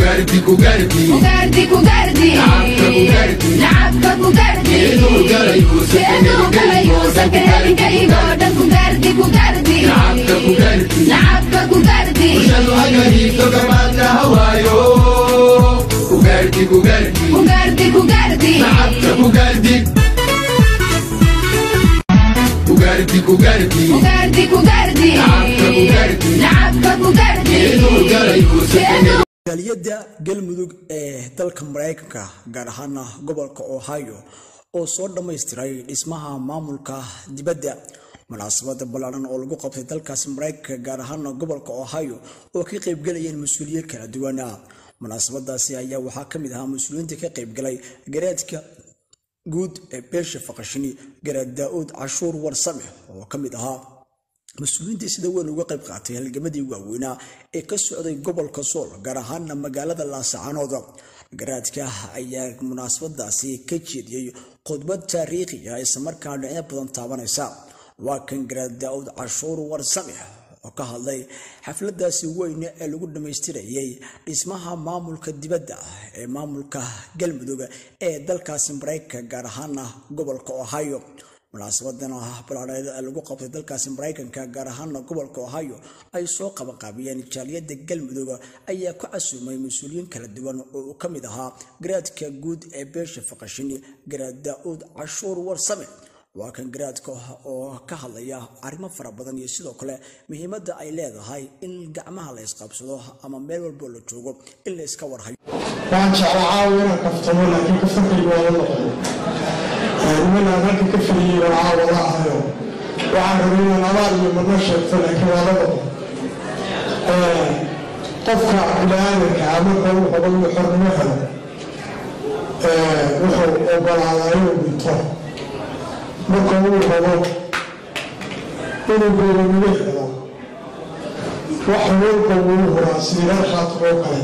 كوكاردي كوكاردي كوكاردي كوكاردي لعبك كوكاردي يوسف كهالي كايغوردن كوكاردي كوكاردي لعبك كوكاردي وشلو هجري توكماتا هوايو كوكاردي كوكاردي كوكاردي كوكاردي لعبك كوكاردي كوكاردي كوكاردي كوكاردي كوكاردي لعبك كوكاردي jaaliyadda galmudug ee dalka Mareykanka gaar ahaan gobolka Ohio oo soo dhameystiray dhismaha maamulka dibadda munaasabada ballaaran oo lagu qabtay dalkaas Mareykanka gaar ahaan gobolka Ohio oo ka qayb galayeen mas'uuliyiin kala duwan munaasabadaasi ayaa waxa kamid ahaa mas'uuliyiinta ka qayb galay garaadka guud ee beesha faqashini garaad Daawud Cashuur Warsame oo kamid ahaa مسؤولين sida weyn uga qayb qaatay halgamadii waaweynaa ee ka socday gobolka Sool gaar ahaan magaalada Laascaanood garaadka ayaa munaasabadaasi ka jeediyay khudbad taariikhi ah isla markaana dhinacyo badan taabanaysa waa kan garaad Daawud Cashuur Warsame oo ka hadlay xafladaasi weyn ee lagu dhameystirayay dhismaha maamulka dibadda ee maamulka Galmudug ee dalkaas Mareykanka gaar ahaan gobolka Ohio munaasabadana ballaaran lagu qabtay dalkaas Mareykanka gaar ahaan gobolka Ohio ay soo qabanqaabiyeen jaaliyadda Galmudug ayaa ku casuumay mas'uuliyiin kala duwan oo ka mid ahaa garaadka guud ee beesha faqashini garaad Daawud Cashuur Warsame waa kan garaadka oo ka hadlaya arrimo fara badan iyo sidoo kale muhiimadda ay leedahay in gacmaha la isqabsado ama meel walba la joogo in la iska warhayo waan jeclahay inaan kaftamo laakiin kaftanka waa من أمريكا كفري وعاوضة أهيو وعن رمينا نوالي من نشر فلك والده طفق بلانك عمرك وقبل حرمها وحو أبال على عيو بيطه مركبه وقبل إنه بيرو مليخنا وحوال قبوله راسي لا خاطبه كي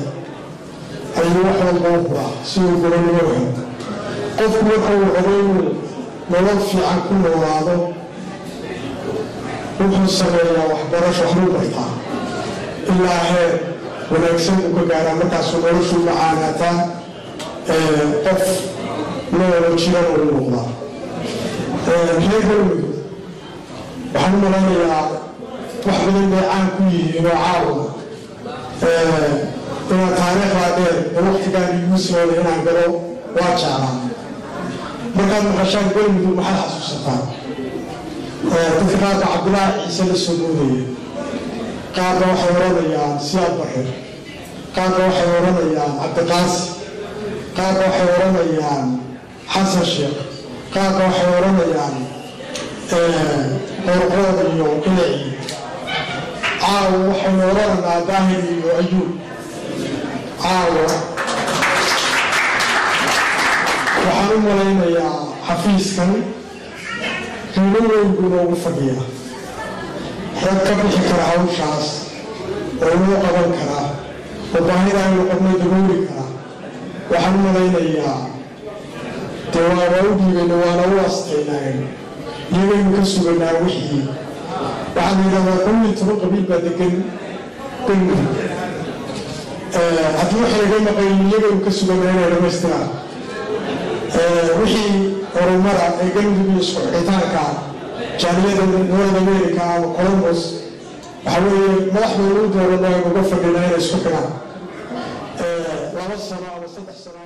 أي وحوال قبوله سيو قبوله قف مركو غريب نوفي عن كل وراده وحن سمينا وحبرش وحنو بيطا إلا هي ونكسن وكاكارا مكا سنورشو معاناتا قف نورو جيران ونوغلا هي قلوي وحن ملايا وحبلين بيعان كوي وعاوة إنا تاريخ لادير ووقت كان يوسف ولينا قلو واجعنا markaad maqashaan galmudug maxaad xasuusataa dadka qaarka cabdulaahi ciise la soo moodaya qaarka waxay oranayaan siyaad barre qaarka waxay oranayaan cabdiqaasi qaarka waxay oranayaan xasan sheekh qaarka waxay oranayaan qorqood iyo ilaci caawa waxaynu oranaynaa daahir iyo ayuub caawa waxaan u malaynayaa xafiiskan qiimo weyn buu noogu fadhiyaa rag ka bixi kara hawshaas oo inoo qaban karaa oo baahida aynu qabnay dabooli karaa waxaan u malaynayaa dee waana u dhiibayna waana u astaynayn iyagaynu ka suganaa wixii waxaan yidhahdaa 11 qabiil baa degan galmudug haddii waxay naga maqayn iyagaynu ka suganaa inay dhamaystiraan wixii horumara ee galmudug iyo isku xitaanka jaaliyada North America ama Columbus waxa weeye madaxdooda u dooranaya uga fadhiyaan inay isku xidhaan 2 sano ama 3 sano